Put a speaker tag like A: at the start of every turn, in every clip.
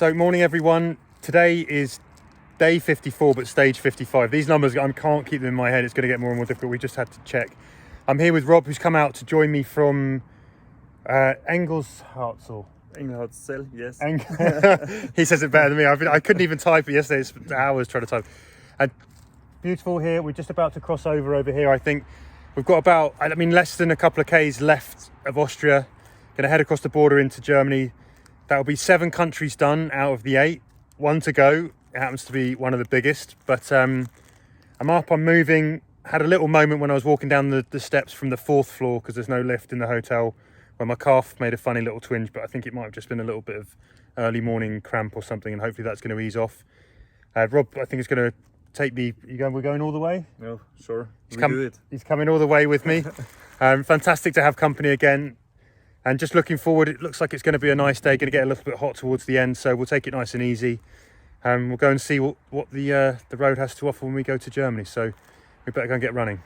A: So morning everyone, today is day 54 but stage 55. These numbers, I can't keep them in my head, it's going to get more and more difficult, we just had to check. I'm here with Rob, who's come out to join me from Engelshartsel.
B: Engelshartsel, yes.
A: He says it better than me. I couldn't even type it yesterday, it's hours trying to type. And beautiful here, we're just about to cross over here. I think we've got about, less than a couple of Ks left of Austria. Going to head across the border into Germany. That'll be 7 countries done out of the 8. 1 to go. It happens to be one of the biggest. But I'm up, I'm moving. Had a little moment when I was walking down the steps from the 4th floor because there's no lift in the hotel, where my calf made a funny little twinge, but I think it might have just been a little bit of early morning cramp or something, and hopefully that's going to ease off. Rob, I think, is going to take me. We're going all the way?
B: No, sure.
A: He's coming all the way with me. Fantastic to have company again. And just looking forward, it looks like it's going to be a nice day, going to get a little bit hot towards the end, so we'll take it nice and easy. We'll go and see what the road has to offer when we go to Germany, so we better go and get running.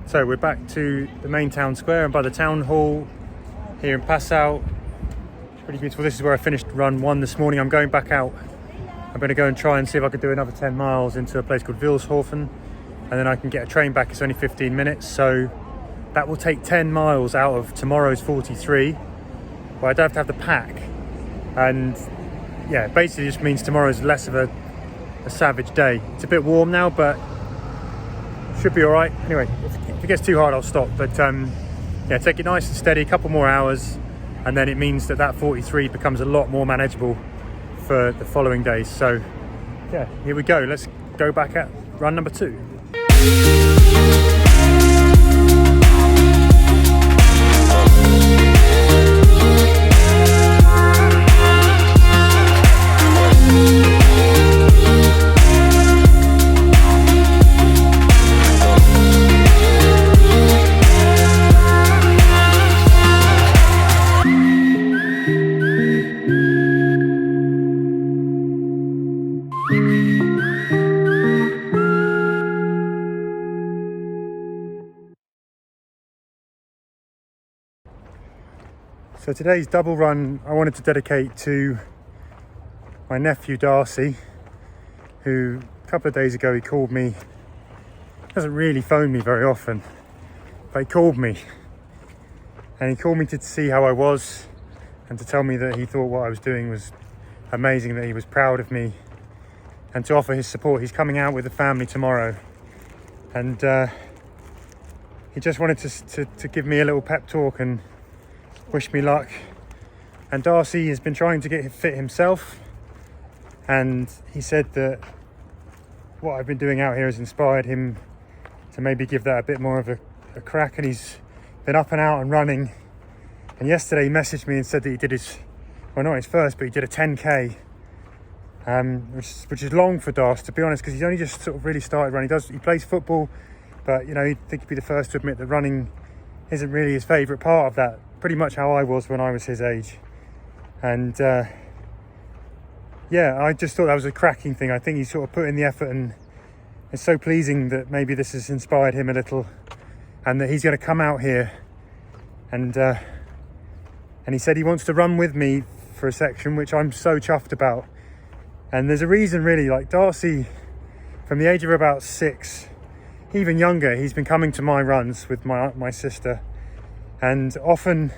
A: So we're back to the main town square and by the town hall here in Passau. It's pretty beautiful. This is where I finished run 1 this morning. I'm going back out. I'm going to go and try and see if I can do another 10 miles into a place called Wilshofen, and then I can get a train back. It's only 15 minutes, so that will take 10 miles out of tomorrow's 43, where I don't have to have the pack. And yeah, basically just means tomorrow's less of a savage day. It's a bit warm now, but should be all right. Anyway, if it gets too hard, I'll stop. But yeah, take it nice and steady, a couple more hours, and then it means that 43 becomes a lot more manageable for the following days. So yeah, here we go. Let's go back at run number 2. So today's double run I wanted to dedicate to my nephew Darcy, who a couple of days ago he called me. He doesn't really phone me very often, but he called me. And he called me to see how I was and to tell me that he thought what I was doing was amazing, that he was proud of me, and to offer his support. He's coming out with the family tomorrow, and he just wanted to give me a little pep talk and wish me luck. And Darcy has been trying to get fit himself, and he said that what I've been doing out here has inspired him to maybe give that a bit more of a crack, and he's been up and out and running. And yesterday he messaged me and said that he did his, well, not his first, but he did a 10k which is long for Darcy, to be honest, because he's only just sort of really started running. He plays football, but you know, I think he'd be the first to admit that running isn't really his favourite part of that. Pretty much how I was when I was his age. And yeah, I just thought that was a cracking thing. I think he's sort of put in the effort, and it's so pleasing that maybe this has inspired him a little, and that he's going to come out here and he said he wants to run with me for a section, which I'm so chuffed about. And there's a reason, really. Like, Darcy, from the age of about 6, even younger, he's been coming to my runs with my sister, and often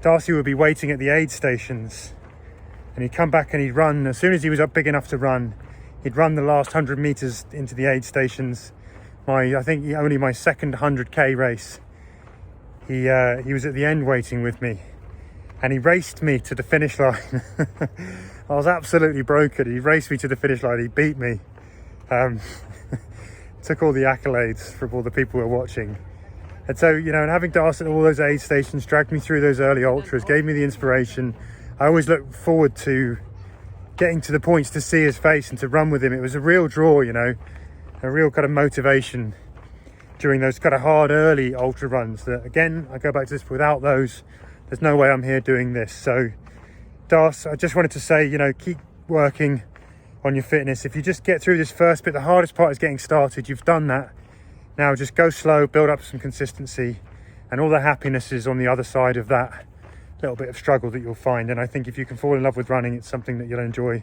A: Darcy would be waiting at the aid stations, and he'd come back and he'd run. As soon as he was up big enough to run, he'd run the last 100 meters into the aid stations. I think only my second 100k race, he was at the end waiting with me, and he raced me to the finish line. I was absolutely broken. He raced me to the finish line. He beat me. Took all the accolades from all the people who were watching. And so, you know, and having Darcy at all those aid stations dragged me through those early ultras, gave me the inspiration. I always look forward to getting to the points to see his face and to run with him. It was a real draw, you know, a real kind of motivation during those kind of hard early ultra runs that, again, I go back to this, without those, there's no way I'm here doing this. So Darcy, I just wanted to say, you know, keep working on your fitness. If you just get through this first bit, the hardest part is getting started. You've done that. Now just go slow, build up some consistency, and all the happiness is on the other side of that little bit of struggle that you'll find. And I think if you can fall in love with running, it's something that you'll enjoy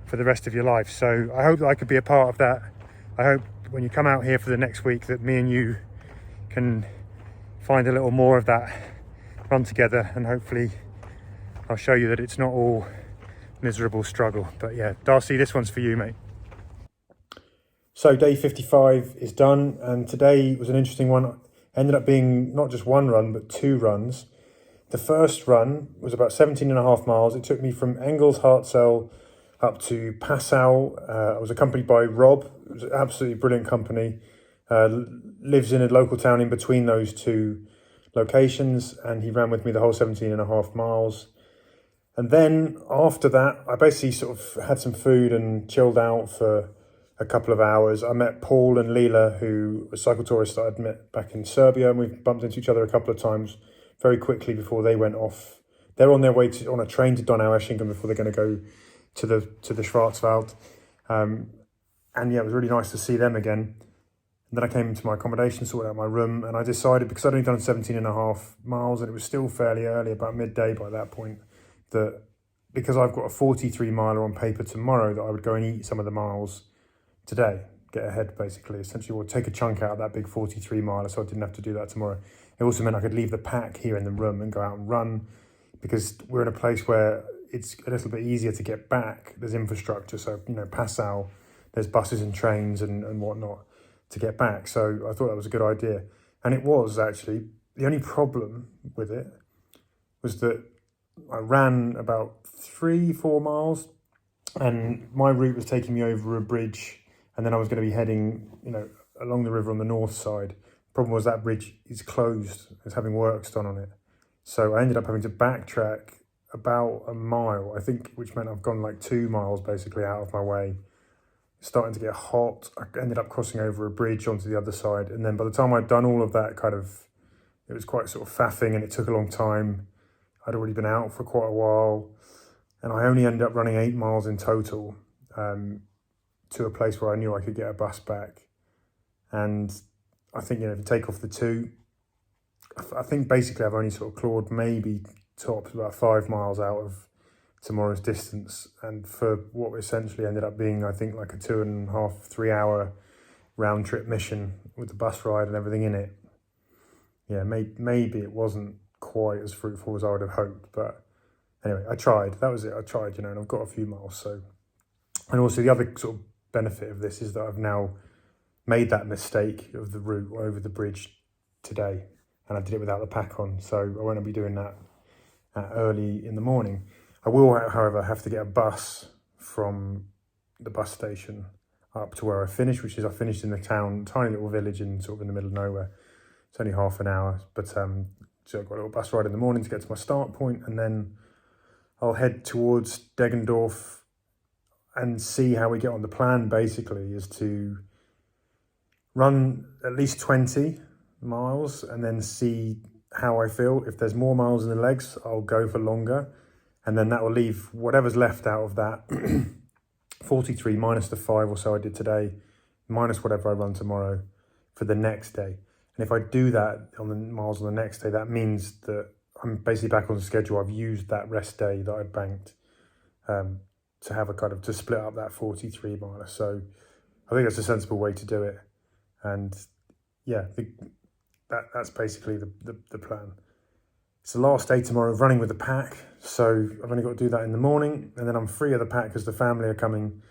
A: for the rest of your life. So I hope that I could be a part of that. I hope when you come out here for the next week that me and you can find a little more of that run together, and hopefully I'll show you that it's not all miserable struggle. But yeah, Darcy, this one's for you, mate. So day 55 is done, and today was an interesting one. Ended up being not just one run, but 2 runs. The first run was about 17.5 miles. It took me from Engels Hartzell up to Passau. I was accompanied by Rob. It was an absolutely brilliant company. Lives in a local town in between those 2 locations, and he ran with me the whole 17.5 miles. And then after that, I basically sort of had some food and chilled out for a couple of hours. I met Paul and Leela, who were cycle tourists that I'd met back in Serbia, and we bumped into each other a couple of times very quickly before they went off. They're on their way on a train to Donaueschingen before they're going to go to the Schwarzwald. And yeah, it was really nice to see them again. And then I came into my accommodation, sorted out my room, and I decided, because I'd only done 17.5 miles and it was still fairly early, about midday by that point, that because I've got a 43 miler on paper tomorrow, that I would go and eat some of the miles today, get ahead basically, essentially, or take a chunk out of that big 43 miler, so I didn't have to do that tomorrow. It also meant I could leave the pack here in the room and go out and run, because we're in a place where it's a little bit easier to get back. There's infrastructure, so, you know, Passau, there's buses and trains and whatnot to get back. So I thought that was a good idea. And it was actually. The only problem with it was that I ran about 3-4 miles, and my route was taking me over a bridge, and then I was going to be heading, you know, along the river on the north side. Problem was that bridge is closed. It's having works done on it. So I ended up having to backtrack about a mile, I think, which meant I've gone like 2 miles basically out of my way. Starting to get hot. I ended up crossing over a bridge onto the other side. And then by the time I'd done all of that, it was quite sort of faffing, and it took a long time. I'd already been out for quite a while, and I only ended up running 8 miles in total, to a place where I knew I could get a bus back. And I think, you know, if you take off the 2, I think basically I've only sort of clawed maybe tops about 5 miles out of tomorrow's distance, and for what essentially ended up being, I think, like a 2.5-3 hour round trip mission with the bus ride and everything in it. Yeah, maybe it wasn't quite as fruitful as I would have hoped, but anyway, I tried. That was it. I tried, you know, and I've got a few miles. So, and also the other sort of benefit of this is that I've now made that mistake of the route over the bridge today, and I did it without the pack on, so I won't be doing that early in the morning. I will, however, have to get a bus from the bus station up to where I finished, which is I finished in the town, tiny little village in sort of in the middle of nowhere. It's only half an hour, but so I've got a little bus ride in the morning to get to my start point, and then I'll head towards Deggendorf and see how we get on. The plan basically is to run at least 20 miles and then see how I feel. If there's more miles in the legs, I'll go for longer. And then that will leave whatever's left out of that 43 minus the 5 or so I did today, minus whatever I run tomorrow for the next day. And if I do that on the miles on the next day, that means that I'm basically back on the schedule. I've used that rest day that I banked to have a kind of, to split up that 43 miler. So I think that's a sensible way to do it. And yeah, that's basically the plan. It's the last day tomorrow of running with the pack, so I've only got to do that in the morning, and then I'm free of the pack because the family are coming.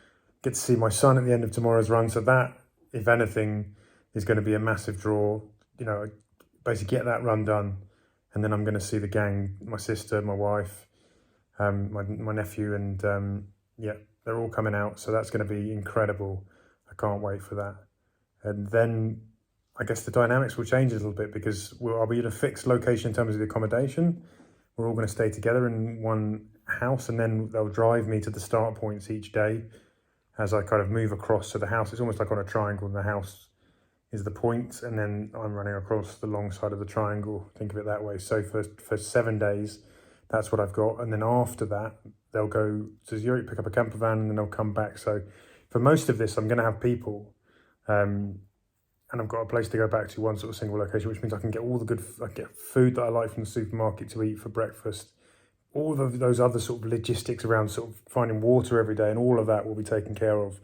A: Get to see my son at the end of tomorrow's run, so that, if anything, is going to be a massive draw. You know, basically get that run done, and then I'm going to see the gang, my sister, my wife, my nephew, and yeah, they're all coming out, so that's going to be incredible. I can't wait for that. And then I guess the dynamics will change a little bit because I'll be at a fixed location in terms of the accommodation. We're all going to stay together in one house, and then they'll drive me to the start points each day as I kind of move across to the house. It's almost like on a triangle, and the house is the point, and then I'm running across the long side of the triangle. Think of it that way. So for 7 days, that's what I've got. And then after that, they'll go to Zurich, pick up a camper van, and then they'll come back. So for most of this, I'm going to have people. And I've got a place to go back to, one sort of single location, which means I can get all the good, I get food that I like from the supermarket to eat for breakfast. All of those other sort of logistics around sort of finding water every day, and all of that will be taken care of.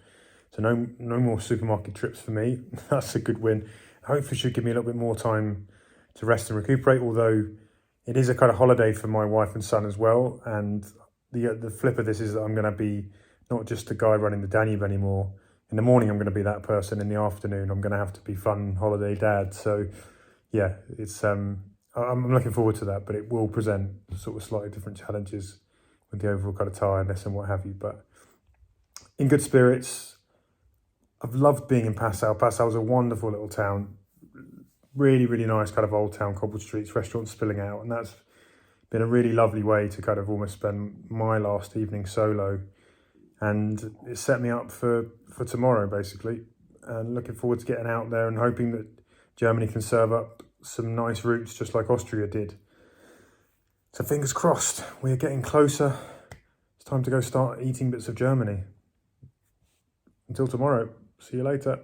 A: So no more supermarket trips for me. That's a good win. Hopefully should give me a little bit more time to rest and recuperate, although it is a kind of holiday for my wife and son as well. And the flip of this is that I'm going to be not just a guy running the Danube anymore. In the morning, I'm going to be that person. In the afternoon, I'm going to have to be fun holiday dad. So, yeah, it's I'm looking forward to that, but it will present sort of slightly different challenges with the overall kind of tiredness and what have you. But in good spirits. I've loved being in Passau. Passau is a wonderful little town. Really, really nice kind of old town, cobbled streets, restaurants spilling out. And that's been a really lovely way to kind of almost spend my last evening solo. And it set me up for tomorrow, basically. And looking forward to getting out there and hoping that Germany can serve up some nice routes just like Austria did. So fingers crossed, we're getting closer. It's time to go start eating bits of Germany. Until tomorrow, see you later.